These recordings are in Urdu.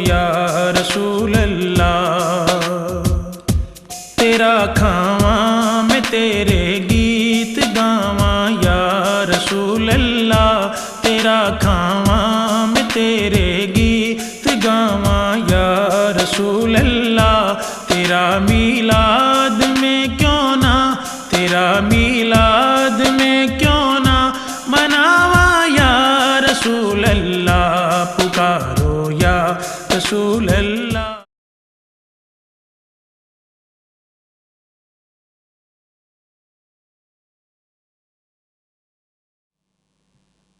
یا رسول اللہ، تیرا کھاواں میں تیرے گیت گاواں یا رسول اللہ، تیرا کھاواں میں تیرے گیت گاواں یا رسول اللہ، تیرا میلاد میں کیوں نہ، تیرا میلاد میں کیوں نہ مناواں یا رسول اللہ، پکارو یا رسول اللہ۔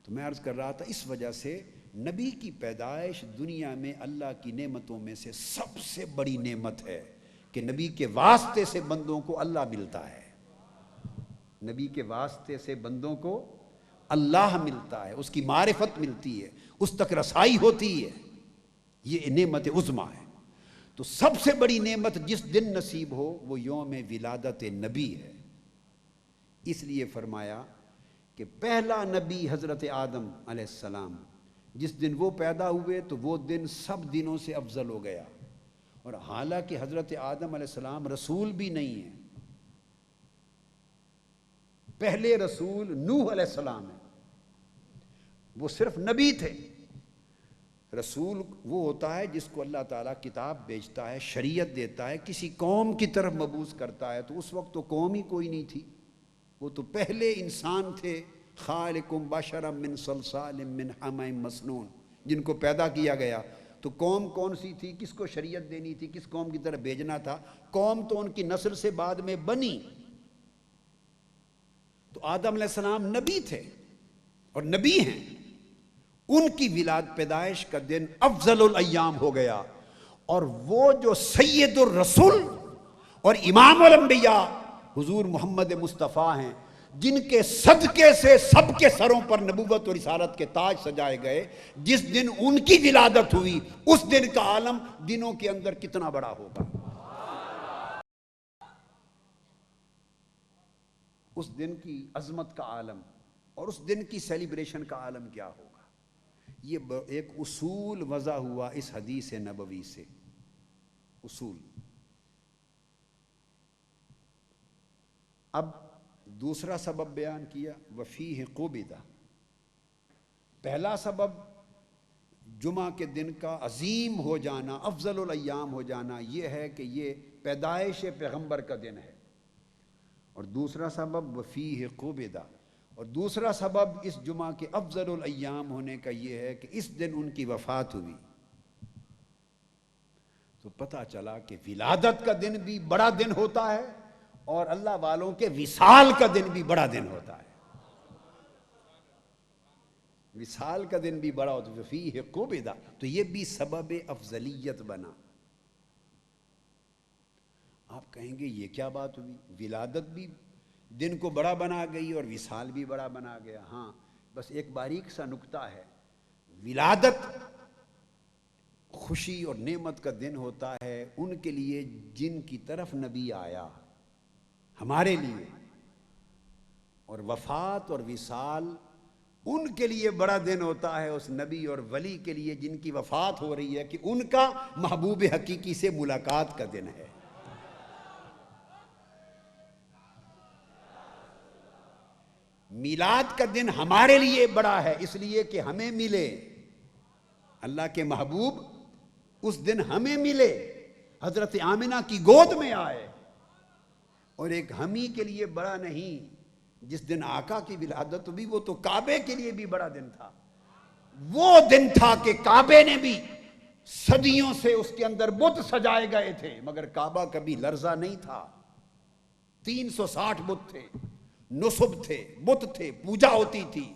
تو میں عرض کر رہا تھا اس وجہ سے نبی کی پیدائش دنیا میں اللہ کی نعمتوں میں سے سب سے بڑی نعمت ہے کہ نبی کے واسطے سے بندوں کو اللہ ملتا ہے، نبی کے واسطے سے بندوں کو اللہ ملتا ہے، اس کی معرفت ملتی ہے، اس تک رسائی ہوتی ہے، یہ نعمت عظمیٰ ہے۔ تو سب سے بڑی نعمت جس دن نصیب ہو وہ یوم ولادت نبی ہے۔ اس لیے فرمایا کہ پہلا نبی حضرت آدم علیہ السلام، جس دن وہ پیدا ہوئے تو وہ دن سب دنوں سے افضل ہو گیا، اور حالانکہ حضرت آدم علیہ السلام رسول بھی نہیں ہیں، پہلے رسول نوح علیہ السلام ہیں، وہ صرف نبی تھے۔ رسول وہ ہوتا ہے جس کو اللہ تعالیٰ کتاب بھیجتا ہے، شریعت دیتا ہے، کسی قوم کی طرف مبعوث کرتا ہے، تو اس وقت تو قوم ہی کوئی نہیں تھی، وہ تو پہلے انسان تھے، خالقم بشرا من صلصال من حمأ مسنون، جن کو پیدا کیا گیا۔ تو قوم کون سی تھی، کس کو شریعت دینی تھی، کس قوم کی طرف بھیجنا تھا؟ قوم تو ان کی نسل سے بعد میں بنی۔ تو آدم علیہ السلام نبی تھے اور نبی ہیں، ان کی پیدائش کا دن افضل الایام ہو گیا، اور وہ جو سید الرسول اور امام الانبیاء حضور محمد مصطفیٰ ہیں، جن کے صدقے سے سب کے سروں پر نبوت اور رسالت کے تاج سجائے گئے، جس دن ان کی ولادت ہوئی اس دن کا عالم دنوں کے اندر کتنا بڑا ہوگا، اس دن کی عظمت کا عالم اور اس دن کی سیلیبریشن کا عالم کیا ہوگا۔ یہ ایک اصول وضع ہوا اس حدیث نبوی سے، اصول۔ اب دوسرا سبب بیان کیا، وفیہ قبض۔ پہلا سبب جمعہ کے دن کا عظیم ہو جانا، افضل الایام ہو جانا، یہ ہے کہ یہ پیدائش پیغمبر کا دن ہے، اور دوسرا سبب وفیہ قبض، اور دوسرا سبب اس جمعہ کے افضل الایام ہونے کا یہ ہے کہ اس دن ان کی وفات ہوئی۔ تو پتہ چلا کہ ولادت کا دن بھی بڑا دن ہوتا ہے، اور اللہ والوں کے وصال کا دن بھی بڑا دن ہوتا ہے، وصال کا دن بھی بڑا ہوتا ہے، فیہ قبض۔ تو یہ بھی سبب افضلیت بنا۔ آپ کہیں گے یہ کیا بات ہوئی، ولادت بھی دن کو بڑا بنا گئی اور وصال بھی بڑا بنا گیا؟ ہاں، بس ایک باریک سا نکتہ ہے، ولادت خوشی اور نعمت کا دن ہوتا ہے ان کے لیے جن کی طرف نبی آیا، ہمارے لیے، اور وفات اور وصال ان کے لیے بڑا دن ہوتا ہے اس نبی اور ولی کے لیے جن کی وفات ہو رہی ہے، کہ ان کا محبوب حقیقی سے ملاقات کا دن ہے۔ میلاد کا دن ہمارے لیے بڑا ہے اس لیے کہ ہمیں ملے اللہ کے محبوب، اس دن ہمیں ملے، حضرت آمنہ کی گود میں آئے۔ اور ایک ہم ہی کے لیے بڑا نہیں، جس دن آقا کی ولادت ہوئی وہ تو کعبے کے لیے بھی بڑا دن تھا۔ وہ دن تھا کہ کعبے نے بھی صدیوں سے اس کے اندر بت سجائے گئے تھے، مگر کعبہ کبھی لرزا نہیں تھا۔ 360 بت تھے، نصب تھے، بت تھے، پوجا ہوتی تھی۔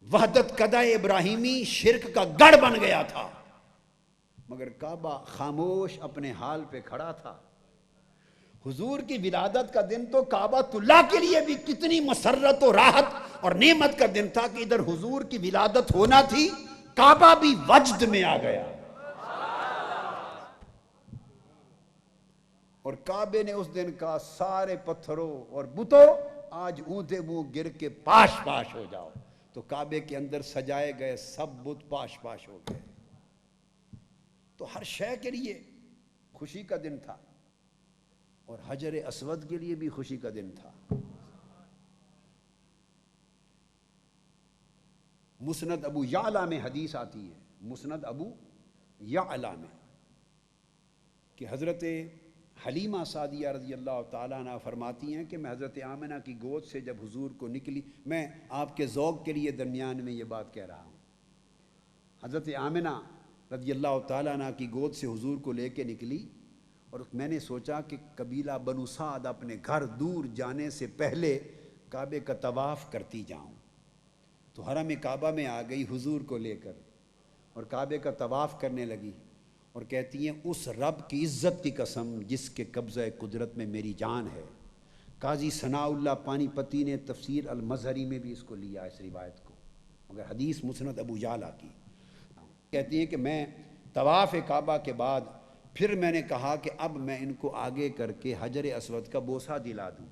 وحدت قدہ ابراہیمی شرک کا گڑھ بن گیا تھا، مگر کعبہ خاموش اپنے حال پہ کھڑا تھا۔ حضور کی ولادت کا دن تو کعبۃ اللہ کے لیے بھی کتنی مسرت و راحت اور نعمت کا دن تھا کہ ادھر حضور کی ولادت ہونا تھی، کعبہ بھی وجد میں آ گیا، اور کعبے نے اس دن کہا سارے پتھروں اور بتوں آج اونھے منہ گر کے پاش پاش ہو جاؤ۔ تو کعبے کے اندر سجائے گئے سب بت پاش پاش ہو گئے۔ تو ہر شے کے لیے خوشی کا دن تھا، اور حجر اسود کے لیے بھی خوشی کا دن تھا۔ مسند ابو یعلا میں حدیث آتی ہے، مسند ابو یعلا میں، کہ حضرت حلیمہ سعدیہ رضی اللہ تعالیٰ عنہ فرماتی ہیں کہ میں حضرت آمنہ کی گود سے جب حضور کو نکلی، میں آپ کے ذوق کے لیے درمیان میں یہ بات کہہ رہا ہوں، حضرت آمنہ رضی اللہ تعالیٰ عنہ کی گود سے حضور کو لے کے نکلی، اور میں نے سوچا کہ قبیلہ بنو سعد اپنے گھر دور جانے سے پہلے کعبے کا طواف کرتی جاؤں، تو حرم کعبہ میں آ گئی حضور کو لے کر، اور کعبے کا طواف کرنے لگی، اور کہتی ہیں اس رب کی عزت کی قسم جس کے قبضہ قدرت میں میری جان ہے۔ قاضی ثناء اللہ پانی پتی نے تفسیر المظہری میں بھی اس کو لیا، اس روایت کو، مگر حدیث مسند ابو یعلا کی۔ کہتی ہیں کہ میں طواف کعبہ کے بعد پھر میں نے کہا کہ اب میں ان کو آگے کر کے حجر اسود کا بوسہ دلا دوں،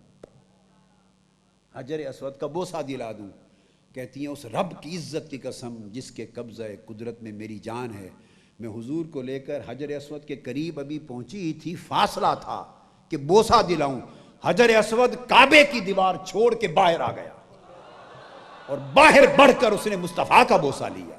حجر اسود کا بوسہ دلا دوں۔ کہتی ہیں اس رب کی عزت کی قسم جس کے قبضہ قدرت میں میری جان ہے، میں حضور کو لے کر حجر اسود کے قریب ابھی پہنچی ہی تھی، فاصلہ تھا کہ بوسہ دلاؤں، حجر اسود کعبے کی دیوار چھوڑ کے باہر آ گیا، اور باہر بڑھ کر اس نے مصطفیٰ کا بوسہ لیا۔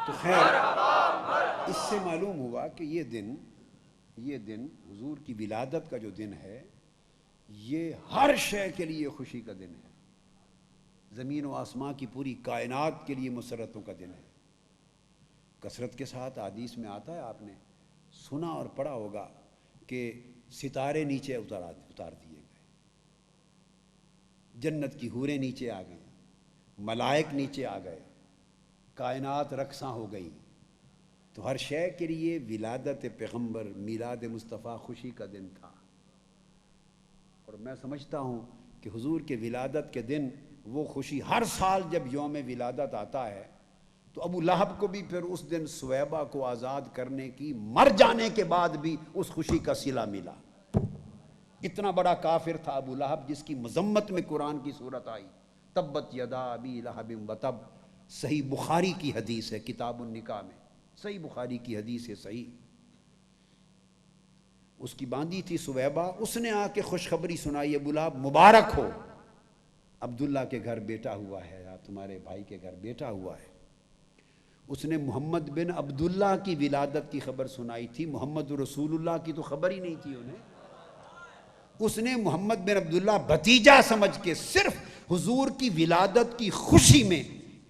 تو خیر، اس سے معلوم ہوا کہ یہ دن حضور کی ولادت کا جو دن ہے، یہ ہر شے کے لیے خوشی کا دن ہے، زمین و آسمان کی پوری کائنات کے لیے مسرتوں کا دن ہے۔ کثرت کے ساتھ حدیث میں آتا ہے، آپ نے سنا اور پڑھا ہوگا کہ ستارے نیچے اتار دیے گئے، جنت کی حوریں نیچے آ گئیں، ملائک نیچے آ گئے، کائنات رقصاں ہو گئی۔ تو ہر شے کے لیے ولادت پیغمبر، میلاد مصطفیٰ خوشی کا دن تھا، اور میں سمجھتا ہوں کہ حضور کے ولادت کے دن وہ خوشی ہر سال جب یوم ولادت آتا ہے تو ابو لہب کو بھی پھر اس دن سویبہ کو آزاد کرنے کی، مر جانے کے بعد بھی اس خوشی کا صلہ ملا۔ اتنا بڑا کافر تھا ابو لہب، جس کی مذمت میں قرآن کی صورت آئی، تبت یدا ابی لہب وتب، صحیح بخاری کی حدیث ہے، کتاب النکاح میں، صحیح بخاری کی حدیث ہے صحیح۔ اس کی باندھی تھی سویبہ، اس نے آ کے خوشخبری سنائی، ابو لہب مبارک ہو، عبداللہ کے گھر بیٹا ہوا ہے، یا تمہارے بھائی کے گھر بیٹا ہوا ہے۔ اس نے محمد بن عبداللہ کی ولادت کی خبر سنائی تھی، محمد رسول اللہ کی تو خبر ہی نہیں تھی انہیں۔ اس نے محمد بن عبداللہ بھتیجا سمجھ کے صرف حضور کی ولادت کی خوشی میں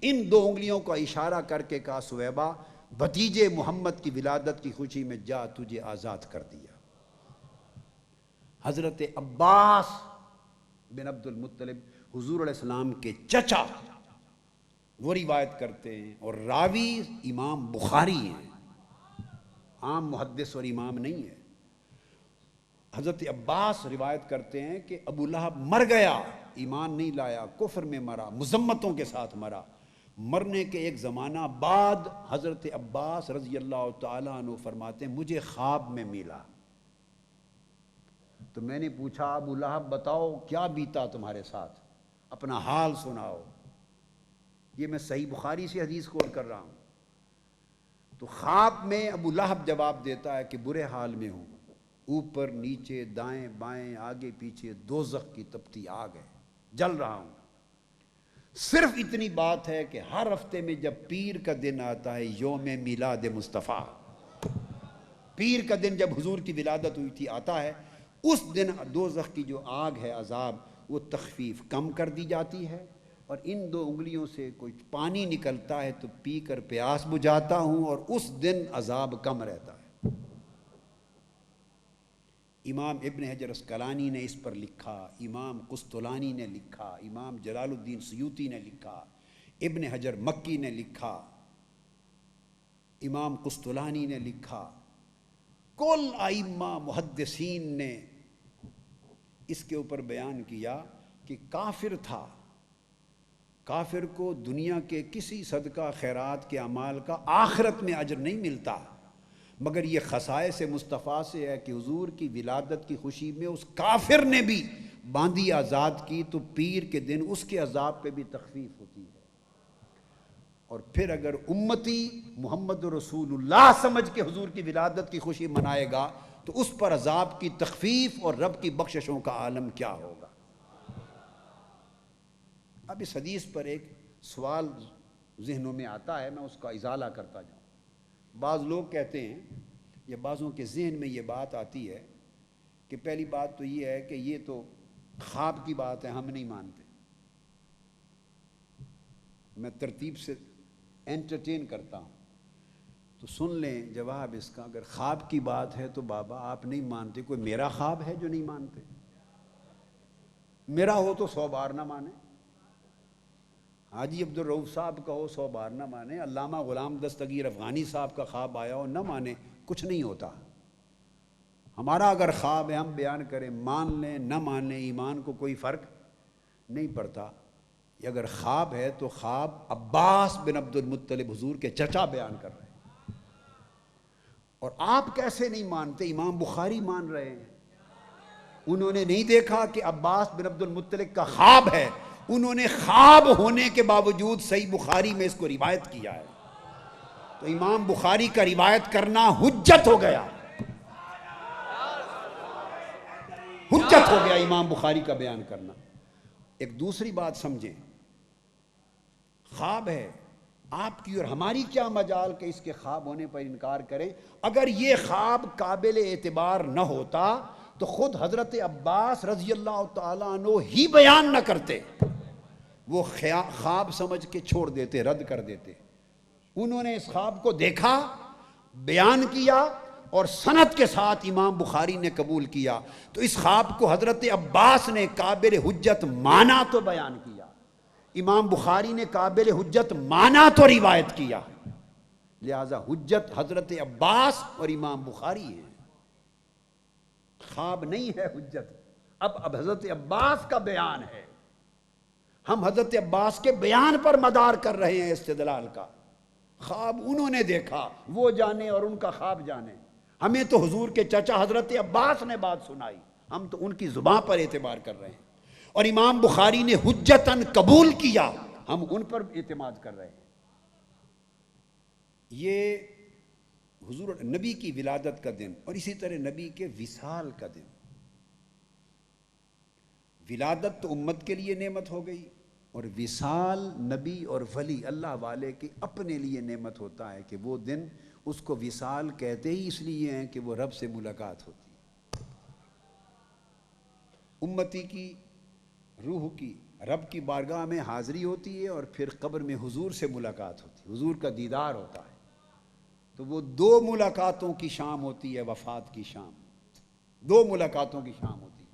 ان دو انگلیوں کا اشارہ کر کے کہا، سویبہ بھتیجے محمد کی ولادت کی خوشی میں جا، تجھے آزاد کر دیا۔ حضرت عباس بن عبد المطلب، حضور علیہ السلام کے چچا، وہ روایت کرتے ہیں، اور راوی امام بخاری ہیں، عام محدث اور امام نہیں ہے۔ حضرت عباس روایت کرتے ہیں کہ ابو لہب مر گیا، ایمان نہیں لایا، کفر میں مرا، مذمتوں کے ساتھ مرا۔ مرنے کے ایک زمانہ بعد حضرت عباس رضی اللہ تعالیٰ عنہ فرماتے ہیں، مجھے خواب میں ملا، تو میں نے پوچھا، ابو لہب بتاؤ کیا بیتا تمہارے ساتھ، اپنا حال سناؤ۔ یہ میں صحیح بخاری سے حدیث کوٹ کر رہا ہوں۔ تو خواب میں ابو لہب جواب دیتا ہے کہ برے حال میں ہوں، اوپر نیچے دائیں بائیں آگے پیچھے دوزخ کی تپتی آگ ہے، جل رہا ہوں۔ صرف اتنی بات ہے کہ ہر ہفتے میں جب پیر کا دن آتا ہے، یوم میلاد مصطفیٰ، پیر کا دن جب حضور کی ولادت ہوئی تھی آتا ہے، اس دن دوزخ کی جو آگ ہے، عذاب، وہ تخفیف کم کر دی جاتی ہے، اور ان دو انگلیوں سے کوئی پانی نکلتا ہے تو پی کر پیاس بجھاتا ہوں، اور اس دن عذاب کم رہتا ہے۔ امام ابن حجر اسقلانی نے اس پر لکھا، امام قسطلانی نے لکھا، امام جلال الدین سیوطی نے لکھا، ابن حجر مکی نے لکھا، امام قسطلانی نے لکھا، کل ائمہ محدثین نے اس کے اوپر بیان کیا کہ کافر تھا، کافر کو دنیا کے کسی صدقہ خیرات کے اعمال کا آخرت میں اجر نہیں ملتا، مگر یہ خصائص مصطفیٰ سے ہے کہ حضور کی ولادت کی خوشی میں اس کافر نے بھی باندھی آزاد کی تو پیر کے دن اس کے عذاب پہ بھی تخفیف ہوتی ہے. اور پھر اگر امتی محمد رسول اللہ سمجھ کے حضور کی ولادت کی خوشی منائے گا تو اس پر عذاب کی تخفیف اور رب کی بخششوں کا عالم کیا ہوگا. اب اس حدیث پر ایک سوال ذہنوں میں آتا ہے، میں اس کا ازالہ کرتا جاؤں. بعض لوگ کہتے ہیں یا بعضوں کے ذہن میں یہ بات آتی ہے کہ پہلی بات تو یہ ہے کہ یہ تو خواب کی بات ہے، ہم نہیں مانتے. میں ترتیب سے انٹرٹین کرتا ہوں تو سن لیں جواب اس کا. اگر خواب کی بات ہے تو بابا آپ نہیں مانتے، کوئی میرا خواب ہے جو نہیں مانتے؟ میرا ہو تو 100 بار نہ مانے، حاجی عبدالرؤف صاحب کا ہو 100 بار نہ مانے، علامہ غلام دستگیر افغانی صاحب کا خواب آیا ہو نہ مانے، کچھ نہیں ہوتا. ہمارا اگر خواب ہے ہم بیان کریں، مان لیں نہ مان لیں، ایمان کو کوئی فرق نہیں پڑتا. اگر خواب ہے تو خواب عباس بن عبد المطلب حضور کے چچا بیان کر رہے ہیں، اور آپ کیسے نہیں مانتے؟ امام بخاری مان رہے ہیں. انہوں نے نہیں دیکھا کہ عباس بن عبد المطلب کا خواب ہے، انہوں نے خواب ہونے کے باوجود صحیح بخاری میں اس کو روایت کیا ہے. تو امام بخاری کا روایت کرنا حجت ہو گیا، حجت ہو گیا امام بخاری کا بیان کرنا. ایک دوسری بات سمجھیں، خواب ہے آپ کی اور ہماری کیا مجال کہ اس کے خواب ہونے پر انکار کریں. اگر یہ خواب قابل اعتبار نہ ہوتا تو خود حضرت عباس رضی اللہ تعالیٰ عنہ ہی بیان نہ کرتے، وہ خواب سمجھ کے چھوڑ دیتے، رد کر دیتے. انہوں نے اس خواب کو دیکھا، بیان کیا اور سند کے ساتھ امام بخاری نے قبول کیا. تو اس خواب کو حضرت عباس نے قابل حجت مانا تو بیان کیا، امام بخاری نے قابل حجت مانا تو روایت کیا. لہذا حجت حضرت عباس اور امام بخاری ہیں، خواب نہیں ہے حجت. اب حضرت عباس کا بیان ہے، ہم حضرت عباس کے بیان پر مدار کر رہے ہیں استدلال کا. خواب انہوں نے دیکھا، وہ جانے اور ان کا خواب جانے. ہمیں تو حضور کے چچا حضرت عباس نے بات سنائی، ہم تو ان کی زبان پر اعتبار کر رہے ہیں. اور امام بخاری نے حجتاً قبول کیا، ہم ان پر اعتماد کر رہے ہیں. یہ حضور نبی کی ولادت کا دن اور اسی طرح نبی کے وصال کا دن. ولادت تو امت کے لیے نعمت ہو گئی، اور وصال نبی اور ولی اللہ والے کے اپنے لیے نعمت ہوتا ہے کہ وہ دن اس کو وصال کہتے ہی اس لیے ہیں کہ وہ رب سے ملاقات ہوتی ہے. امتی کی روح کی رب کی بارگاہ میں حاضری ہوتی ہے اور پھر قبر میں حضور سے ملاقات ہوتی ہے، حضور کا دیدار ہوتا ہے. تو وہ 2 ملاقاتوں کی شام ہوتی ہے، وفات کی شام، 2 ملاقاتوں کی شام ہوتی ہے.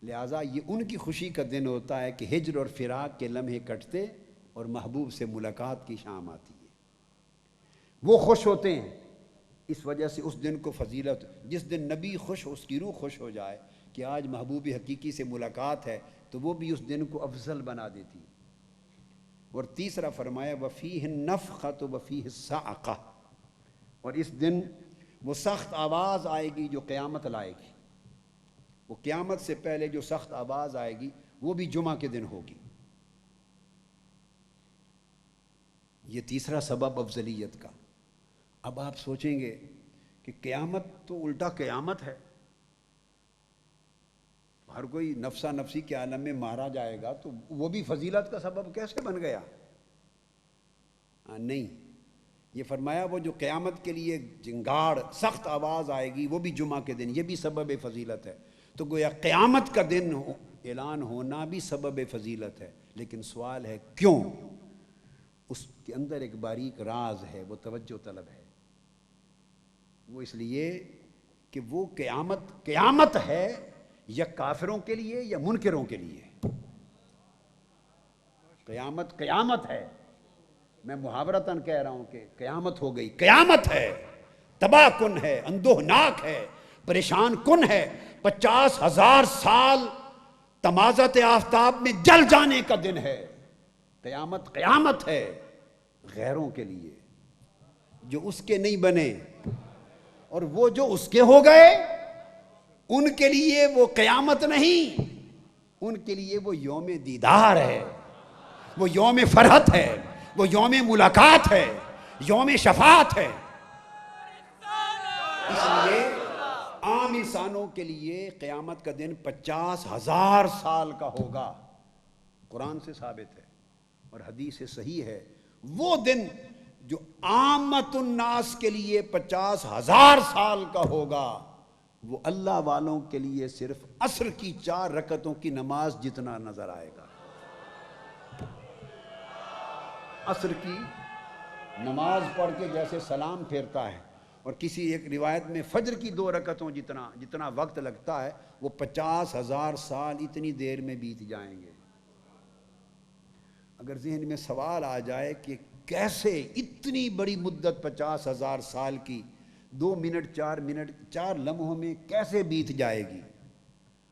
لہٰذا یہ ان کی خوشی کا دن ہوتا ہے کہ ہجر اور فراق کے لمحے کٹتے اور محبوب سے ملاقات کی شام آتی ہے. وہ خوش ہوتے ہیں، اس وجہ سے اس دن کو فضیلت. جس دن نبی خوش ہو، اس کی روح خوش ہو جائے کہ آج محبوب حقیقی سے ملاقات ہے، تو وہ بھی اس دن کو افضل بنا دیتی. اور تیسرا فرمایا وفیہ النفخۃ وفیہ الصاعقہ، اور اس دن وہ سخت آواز آئے گی جو قیامت لائے گی. وہ قیامت سے پہلے جو سخت آواز آئے گی وہ بھی جمعہ کے دن ہوگی. یہ تیسرا سبب افضلیت کا. اب آپ سوچیں گے کہ قیامت تو الٹا قیامت ہے، ہر کوئی نفسا نفسی کے عالم میں مارا جائے گا، تو وہ بھی فضیلت کا سبب کیسے بن گیا؟ نہیں، یہ فرمایا وہ جو قیامت کے لیے جنگاڑ سخت آواز آئے گی وہ بھی جمعہ کے دن، یہ بھی سبب فضیلت ہے. تو گویا قیامت کا دن اعلان ہونا بھی سبب فضیلت ہے. لیکن سوال ہے کیوں؟ اس کے اندر ایک باریک راز ہے، وہ توجہ طلب ہے. وہ اس لیے کہ وہ قیامت ہے یا کافروں کے لیے یا منکروں کے لیے. قیامت ہے. میں محاورتاً کہہ رہا ہوں کہ قیامت ہو گئی، قیامت ہے، تباہ کن ہے، اندوہناک ہے، پریشان کن ہے. 50,000 سال تمازت آفتاب میں جل جانے کا دن ہے. قیامت ہے غیروں کے لیے. جو اس کے نہیں بنے، اور وہ جو اس کے ہو گئے ان کے لیے وہ قیامت نہیں، ان کے لیے وہ یوم دیدار ہے، وہ یوم فرحت ہے، وہ یوم ملاقات ہے، یوم شفاعت ہے۔ اس لیے عام انسانوں کے لیے قیامت کا دن 50,000 سال کا ہوگا، قرآن سے ثابت ہے اور حدیث سے صحیح ہے۔ وہ دن جو عامت الناس کے لیے 50,000 سال کا ہوگا، وہ اللہ والوں کے لیے صرف عصر کی 4 رکعتوں کی نماز جتنا نظر آئے گا۔ عصر کی نماز پڑھ کے جیسے سلام پھیرتا ہے، اور کسی ایک روایت میں فجر کی 2 رکعتوں جتنا وقت لگتا ہے، وہ 50,000 سال اتنی دیر میں بیت جائیں گے۔ اگر ذہن میں سوال آ جائے کہ کیسے اتنی بڑی مدت 50,000 سال کی 2 منٹ 4 لمحوں میں کیسے بیت جائے گی؟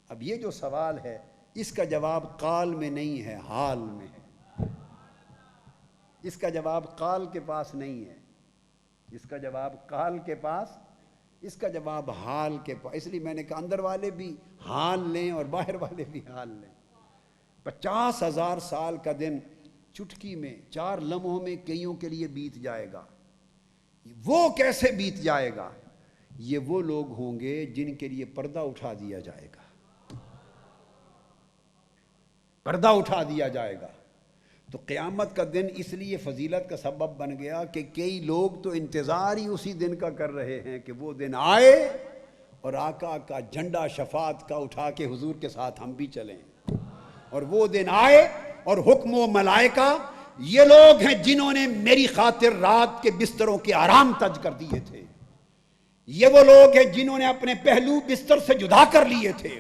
اب یہ جو سوال ہے اس کا جواب قال میں نہیں ہے، حال میں ہے۔ اس کا جواب قال کے پاس نہیں ہے، اس کا جواب قال کے پاس، اس کا جواب حال کے پاس۔ اس لیے میں نے کہا اندر والے بھی حال لیں اور باہر والے بھی حال لیں۔ 50,000 سال کا دن چٹکی میں 4 لمحوں میں کئیوں کے لیے بیت جائے گا۔ وہ کیسے بیت جائے گا؟ یہ وہ لوگ ہوں گے جن کے لیے پردہ اٹھا دیا جائے گا، پردہ اٹھا دیا جائے گا۔ تو قیامت کا دن اس لیے فضیلت کا سبب بن گیا کہ کئی لوگ تو انتظار ہی اسی دن کا کر رہے ہیں کہ وہ دن آئے اور آقا کا جھنڈا شفاعت کا اٹھا کے حضور کے ساتھ ہم بھی چلیں۔ اور وہ دن آئے اور حکم و ملائکہ، یہ لوگ ہیں جنہوں نے میری خاطر رات کے بستروں کے آرام تج کر دیے تھے، یہ وہ لوگ ہیں جنہوں نے اپنے پہلو بستر سے جدا کر لیے تھے،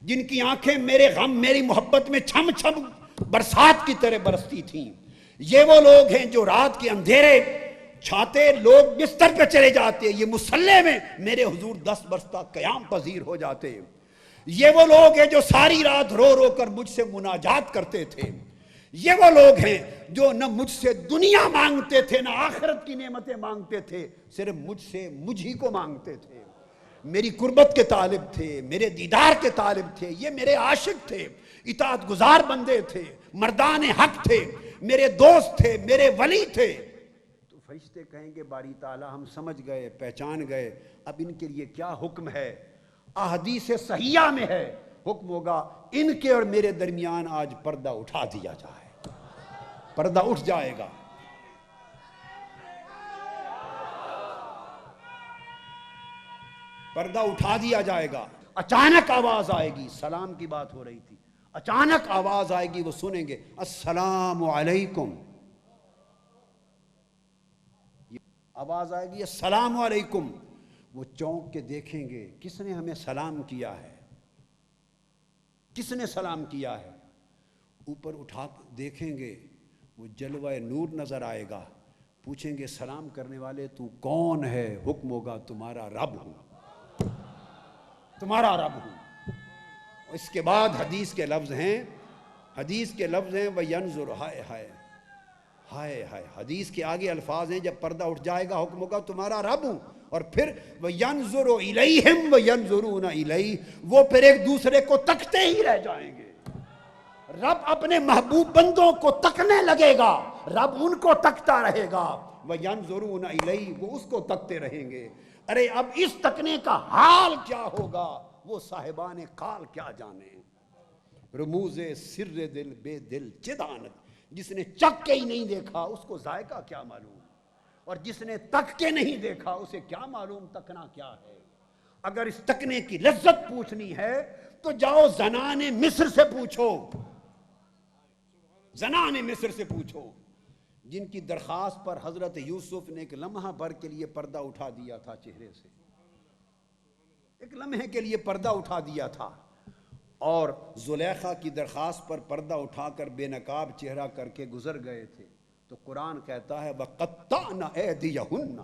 جن کی آنکھیں میرے غم میری محبت میں چھم چھم برسات کی طرح برستی تھیں، یہ وہ لوگ ہیں جو رات کے اندھیرے چھاتے لوگ بستر پہ چلے جاتے، یہ مصلی میں میرے حضور 10 برس تک قیام پذیر ہو جاتے، یہ وہ لوگ ہیں جو ساری رات رو رو کر مجھ سے مناجات کرتے تھے، یہ وہ لوگ ہیں جو نہ مجھ سے دنیا مانگتے تھے نہ آخرت کی نعمتیں مانگتے تھے، صرف مجھ سے مجھ ہی کو مانگتے تھے، میری قربت کے طالب تھے، میرے دیدار کے طالب تھے، یہ میرے عاشق تھے، اطاعت گزار بندے تھے، مردان حق تھے، میرے دوست تھے، میرے ولی تھے۔ تو فرشتے کہیں گے باری تعالیٰ ہم سمجھ گئے، پہچان گئے، اب ان کے لیے کیا حکم ہے؟ احادیث صحیحہ میں ہے، حکم ہوگا ان کے اور میرے درمیان آج پردہ اٹھا دیا جائے، پردہ اٹھ جائے گا۔ پردہ اٹھا دیا جائے گا، اچانک آواز آئے گی، سلام کی بات ہو رہی تھی، اچانک آواز آئے گی، وہ سنیں گے السلام علیکم، آواز آئے گی السلام علیکم، وہ چونک کے دیکھیں گے کس نے ہمیں سلام کیا ہے، کس نے سلام کیا ہے، اوپر اٹھا دیکھیں گے وہ جلوہ نور نظر آئے گا، پوچھیں گے سلام کرنے والے تو کون ہے؟ حکم ہوگا تمہارا رب ہوں، تمہارا رب ہوں۔ اس کے بعد حدیث کے لفظ ہیں وَيَنْظُرُ ہائے ہائے ہائے ہائے، حدیث کے آگے الفاظ ہیں جب پردہ اٹھ جائے گا حکم ہوگا تمہارا رب ہوں، اور پھر وَيَنْظُرُ إِلَيْهِمْ وَيَنْظُرُونَ إِلَيْهِ، وہ پھر ایک دوسرے کو تکتے ہی رہ جائیں گے۔ رب اپنے محبوب بندوں کو تکنے لگے گا، رب ان کو تکتا رہے گا، وَيَنْظُرُونَ إِلَيْهِ، وہ اس کو تکتے رہیں گے۔ ارے اب اس تکنے کا حال کیا ہوگا وہ صاحبان قال کیا جانے۔ رموز سر دل بے دل چدانت، جس نے چک کے ہی نہیں دیکھا اس کو ذائقہ کیا معلوم، اور جس نے تک کے نہیں دیکھا اسے کیا معلوم تکنا کیا ہے۔ اگر اس تکنے کی لذت پوچھنی ہے تو جاؤ زنان مصر سے پوچھو، زنان مصر سے پوچھو، جن کی درخواست پر حضرت یوسف نے ایک لمحہ بھر کے لیے پردہ اٹھا دیا تھا چہرے سے، ایک لمحے کے لیے پردہ اٹھا دیا تھا، اور زلیخا کی درخواست پر پردہ اٹھا کر بے نقاب چہرہ کر کے گزر گئے تھے۔ تو قرآن کہتا ہے وَقَطَّعْنَ أَيْدِيَهُنَّ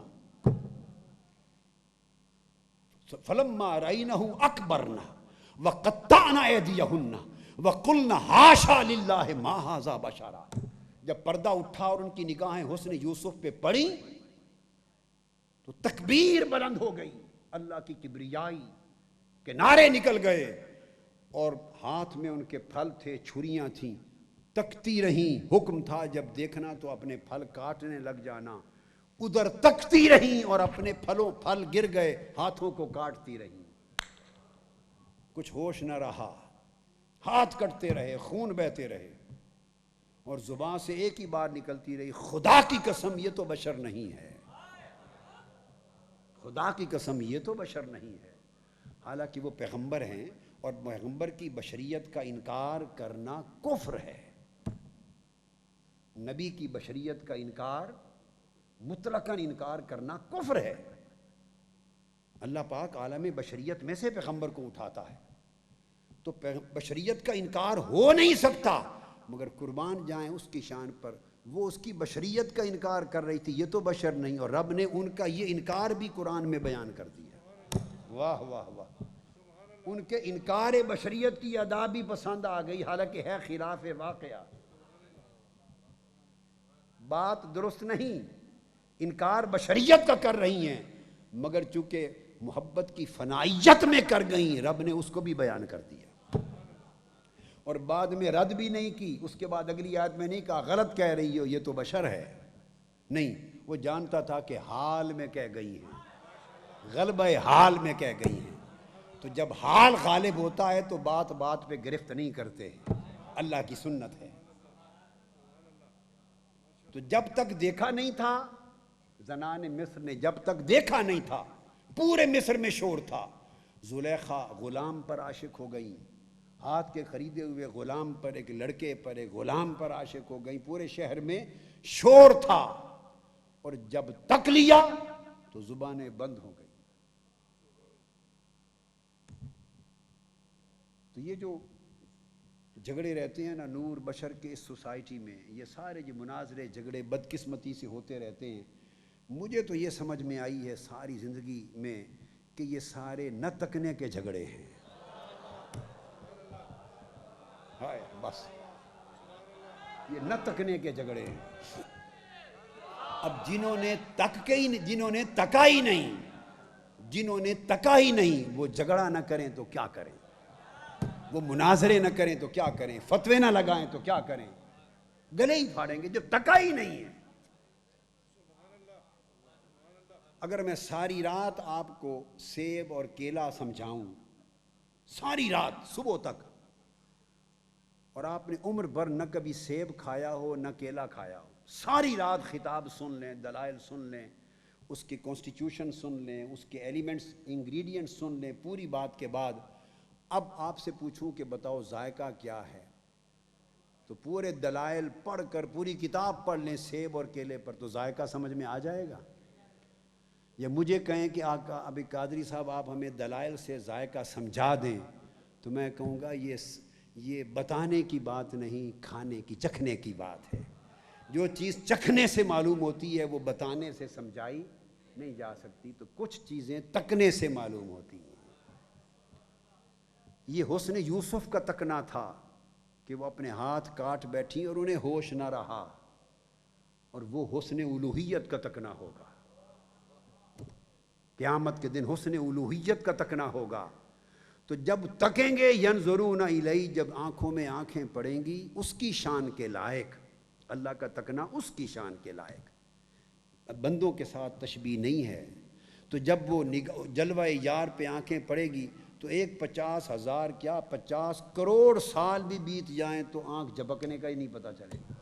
فَلَمَّا رَأَيْنَهُ أَكْبَرْنَ وَقَطَّعْنَ أَيْدِيَهُنَّ وَقُلْنَ حَاشَا لِلَّهِ مَا هَذَا بَشَرًا، جب پردہ اٹھا اور ان کی نگاہیں حسن یوسف پہ پڑی تو تکبیر بلند ہو گئی، اللہ کی کبریائی کے نعرے نکل گئے، اور ہاتھ میں ان کے پھل تھے، چھریاں تھیں، تکتی رہیں، حکم تھا جب دیکھنا تو اپنے پھل کاٹنے لگ جانا، ادھر تکتی رہیں اور اپنے پھل گر گئے، ہاتھوں کو کاٹتی رہیں، کچھ ہوش نہ رہا، ہاتھ کٹتے رہے، خون بہتے رہے، اور زبان سے ایک ہی بات نکلتی رہی، خدا کی قسم یہ تو بشر نہیں ہے، خدا کی قسم یہ تو بشر نہیں ہے۔ حالانکہ وہ پیغمبر ہیں، اور پیغمبر کی بشریت کا انکار کرنا کفر ہے، نبی کی بشریت کا انکار، مطلقاً انکار کرنا کفر ہے۔ اللہ پاک عالم بشریت میں سے پیغمبر کو اٹھاتا ہے، تو بشریت کا انکار ہو نہیں سکتا، مگر قربان جائیں اس کی شان پر، وہ اس کی بشریت کا انکار کر رہی تھی، یہ تو بشر نہیں، اور رب نے ان کا یہ انکار بھی قرآن میں بیان کر دیا۔ واہ واہ واہ، ان کے انکار بشریت کی ادا بھی پسند آ گئی، حالانکہ ہے خلاف واقعہ، بات درست نہیں، انکار بشریت کا کر رہی ہیں، مگر چونکہ محبت کی فنائیت میں کر گئیں، رب نے اس کو بھی بیان کر دیا، اور بعد میں رد بھی نہیں کی، اس کے بعد اگلی آیت میں نہیں کہا غلط کہہ رہی ہو یہ تو بشر ہے، نہیں، وہ جانتا تھا کہ حال میں کہہ گئی ہیں، غلبہ حال میں کہہ گئی ہیں، تو جب حال غالب ہوتا ہے تو بات بات پہ گرفت نہیں کرتے، اللہ کی سنت ہے۔ تو جب تک دیکھا نہیں تھا، زنان مصر نے جب تک دیکھا نہیں تھا، پورے مصر میں شور تھا، زلیخا غلام پر عاشق ہو گئی، ہاتھ کے خریدے ہوئے غلام پر، ایک لڑکے پر، ایک غلام پر عاشق ہو گئی، پورے شہر میں شور تھا، اور جب تک لیا تو زبانیں بند ہو گئی۔ تو یہ جو جھگڑے رہتے ہیں نا نور بشر کے اس سوسائٹی میں، یہ سارے جو مناظرے جھگڑے بدقسمتی سے ہوتے رہتے ہیں، مجھے تو یہ سمجھ میں آئی ہے ساری زندگی میں کہ یہ سارے نہ تکنے کے جھگڑے ہیں، ہائے بس یہ نہ تکنے کے جھگڑے ہیں۔ اب جنہوں نے تکا ہی نہیں وہ جھگڑا نہ کریں تو کیا کریں، وہ مناظرے نہ کریں تو کیا کریں، فتوے نہ لگائیں تو کیا کریں، گلے ہی پھاڑیں گے جب تکا ہی نہیں ہے۔ اگر میں ساری رات آپ کو سیب اور کیلا سمجھاؤں، ساری رات صبح تک، اور آپ نے عمر بھر نہ کبھی سیب کھایا ہو نہ کیلا کھایا ہو، ساری رات خطاب سن لیں، دلائل سن لیں، اس کی کانسٹیٹیوشن سن لیں، اس کے ایلیمنٹس انگریڈینٹس سن لیں، پوری بات کے بعد اب آپ سے پوچھوں کہ بتاؤ ذائقہ کیا ہے، تو پورے دلائل پڑھ کر پوری کتاب پڑھ لیں سیب اور کیلے پر، تو ذائقہ سمجھ میں آ جائے گا؟ یا مجھے کہیں کہ آقا ابھی قادری صاحب آپ ہمیں دلائل سے ذائقہ سمجھا دیں، تو میں کہوں گا یہ بتانے کی بات نہیں، کھانے کی، چکھنے کی بات ہے۔ جو چیز چکھنے سے معلوم ہوتی ہے وہ بتانے سے سمجھائی نہیں جا سکتی، تو کچھ چیزیں تکنے سے معلوم ہوتی ہیں۔ یہ حسن یوسف کا تکنا تھا کہ وہ اپنے ہاتھ کاٹ بیٹھی اور انہیں ہوش نہ رہا، اور وہ حسن الوہیت کا تکنا ہوگا، قیامت کے دن حسن الوہیت کا تکنا ہوگا۔ تو جب تکیں گے ینظرون الیہ، جب آنکھوں میں آنکھیں پڑیں گی اس کی شان کے لائق، اللہ کا تکنا اس کی شان کے لائق، بندوں کے ساتھ تشبیہ نہیں ہے۔ تو جب وہ جلوہ یار پہ آنکھیں پڑے گی تو 50,000 کیا 50 کروڑ سال بھی بیت جائیں تو آنکھ جھپکنے کا ہی نہیں پتہ چلے گا۔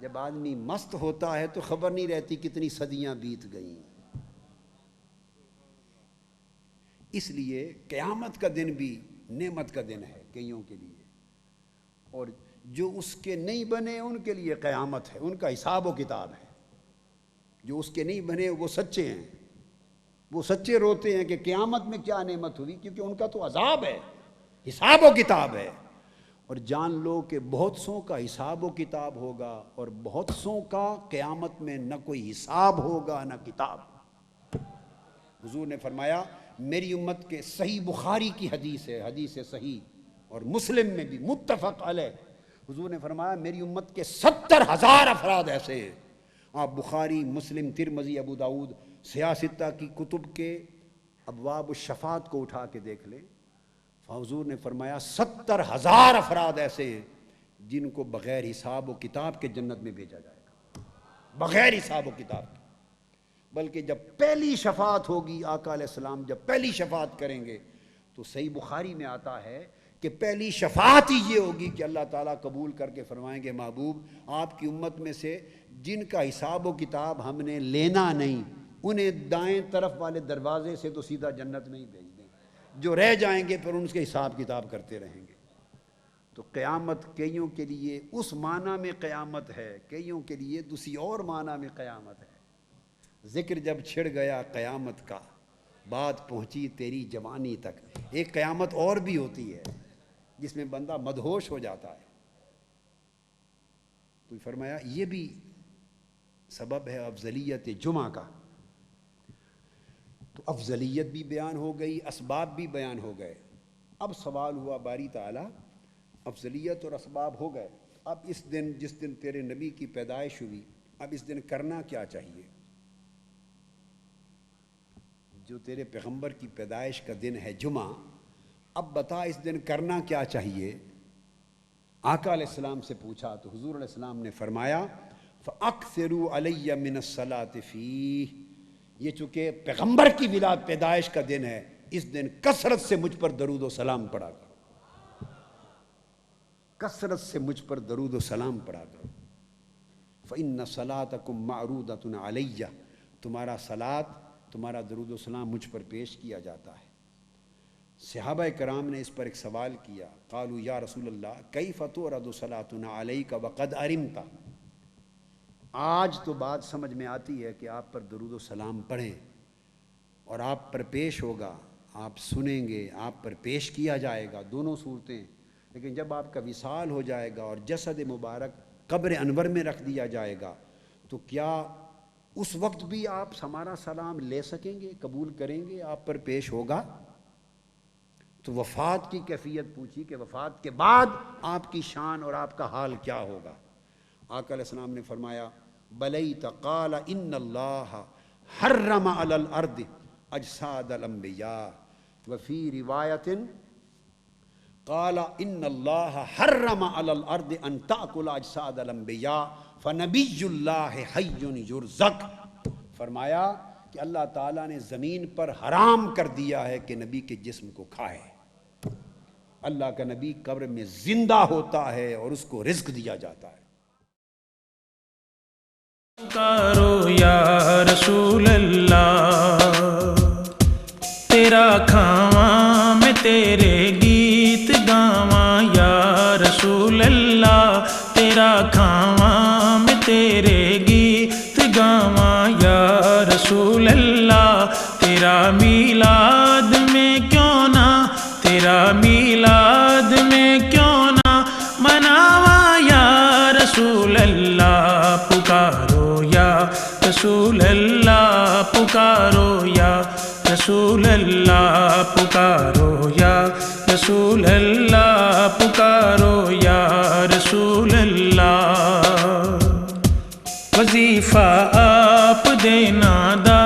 جب آدمی مست ہوتا ہے تو خبر نہیں رہتی کتنی صدیاں بیت گئیں۔ اس لیے قیامت کا دن بھی نعمت کا دن ہے کئیوں کے لیے، اور جو اس کے نہیں بنے ان کے لیے قیامت ہے، ان کا حساب و کتاب ہے۔ جو اس کے نہیں بنے وہ سچے ہیں، وہ سچے روتے ہیں کہ قیامت میں کیا نعمت ہوئی، کیونکہ ان کا تو عذاب ہے، حساب و کتاب ہے۔ اور جان لو کہ بہت سوں کا حساب و کتاب ہوگا، اور بہت سوں کا قیامت میں نہ کوئی حساب ہوگا نہ کتاب۔ حضور نے فرمایا میری امت کے، صحیح بخاری کی حدیث ہے، حدیث صحیح، اور مسلم میں بھی متفق علیہ، حضور نے فرمایا میری امت کے 70,000 افراد ایسے ہیں، آپ بخاری، مسلم، ترمذی، ابو داؤد، سیاستہ کی کتب کے ابواب الشفاعت کو اٹھا کے دیکھ لیں، حضور نے فرمایا 70,000 افراد ایسے ہیں جن کو بغیر حساب و کتاب کے جنت میں بھیجا جائے گا، بغیر حساب و کتاب کے۔ بلکہ جب پہلی شفاعت ہوگی، آقا علیہ السلام جب پہلی شفاعت کریں گے تو صحیح بخاری میں آتا ہے کہ پہلی شفاعت ہی یہ ہوگی کہ اللہ تعالیٰ قبول کر کے فرمائیں گے محبوب آپ کی امت میں سے جن کا حساب و کتاب ہم نے لینا نہیں انہیں دائیں طرف والے دروازے سے تو سیدھا جنت میں ہی بھیج دیں، جو رہ جائیں گے پھر ان کے حساب کتاب کرتے رہیں گے۔ تو قیامت کئیوں کے لیے اس معنی میں قیامت ہے، کئیوں کے لیے دوسری اور معنی میں قیامت ہے۔ ذکر جب چھڑ گیا قیامت کا، بات پہنچی تیری جوانی تک۔ ایک قیامت اور بھی ہوتی ہے جس میں بندہ مدہوش ہو جاتا ہے، تو فرمایا یہ بھی سبب ہے افضلیت جمعہ کا۔ تو افضلیت بھی بیان ہو گئی، اسباب بھی بیان ہو گئے۔ اب سوال ہوا باری تعالیٰ افضلیت اور اسباب ہو گئے، اب اس دن جس دن تیرے نبی کی پیدائش ہوئی، اب اس دن کرنا کیا چاہیے؟ جو تیرے پیغمبر کی پیدائش کا دن ہے جمعہ، اب بتا اس دن کرنا کیا چاہیے؟ آقا علیہ السلام سے پوچھا تو حضور علیہ السلام نے فرمایا فَأَكْثِرُوا عَلَيَّ مِنَ الصَّلَاةِ فِيهِ، یہ چونکہ پیغمبر کی ولادت پیدائش کا دن ہے، اس دن کثرت سے مجھ پر درود و سلام پڑھا کرو، کثرت سے مجھ پر درود و سلام پڑھا کرو۔ فَإِنَّ صَلَاتَكُمْ مَعْرُودَةٌ عَلَيَّ، تمہارا صلاۃ، تمہارا درود و سلام مجھ پر پیش کیا جاتا ہے۔ صحابہ کرام نے اس پر ایک سوال کیا، قالوا یا رسول اللہ کیف تورد صلاتنا علیک وقد ارمت، آج تو بات سمجھ میں آتی ہے کہ آپ پر درود و سلام پڑھیں اور آپ پر پیش ہوگا، آپ سنیں گے، آپ پر پیش کیا جائے گا، دونوں صورتیں، لیکن جب آپ کا وصال ہو جائے گا اور جسد مبارک قبر انور میں رکھ دیا جائے گا تو کیا اس وقت بھی آپ ہمارا سلام لے سکیں گے، قبول کریں گے، آپ پر پیش ہوگا؟ تو وفات کی کیفیت پوچھی کہ وفات کے بعد آپ کی شان اور آپ کا حال کیا ہوگا؟ آقا علیہ السلام نے فرمایا بلیت قال ان اللہ حرم علی الارض اجساد الانبیاء وفی روایت قال ان اللہ حرم علی الارض ان تأکل اجساد الانبیاء فنبی اللہ حی یرزق، فرمایا کہ اللہ تعالیٰ نے زمین پر حرام کر دیا ہے کہ نبی کے جسم کو کھائے۔ اللہ کا نبی قبر میں زندہ ہوتا ہے اور اس کو رزق دیا جاتا ہے۔ پکارو یا رسول اللہ، تیرا کھاواں میں تیرے گیت گاواں یا رسول اللہ، تیرا کھاواں میں تیرے گیت گاواں یا رسول اللہ، تیرا میلاد میں کیوں نہ، تیرا میلاد میں کیوں نہ مناواں یا رسول اللہ، پکارو یا رسول اللہ، پکارو یا رسول اللہ، پکارو یا رسول اللہ، پکارو یا رسول اللہ۔ وظیفہ آپ دینا دا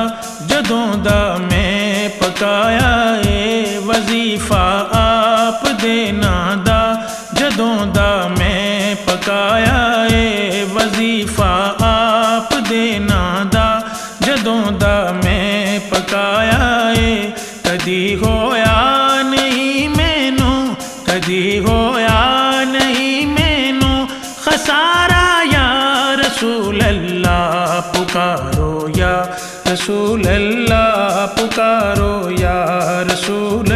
جدوں دا میں پکایا اے، وظیفہ آپ دینا دا جدوں دا میں پکایا اے، وظیفہ آپ دینا دا جدوں دا میں پکایا اے، کدی ہویا نہیں مینوں، کدی ہویا نہیں مینوں خسارا یا رسول اللہ، پکارو یا رسول اللہ، پکارو یا رسول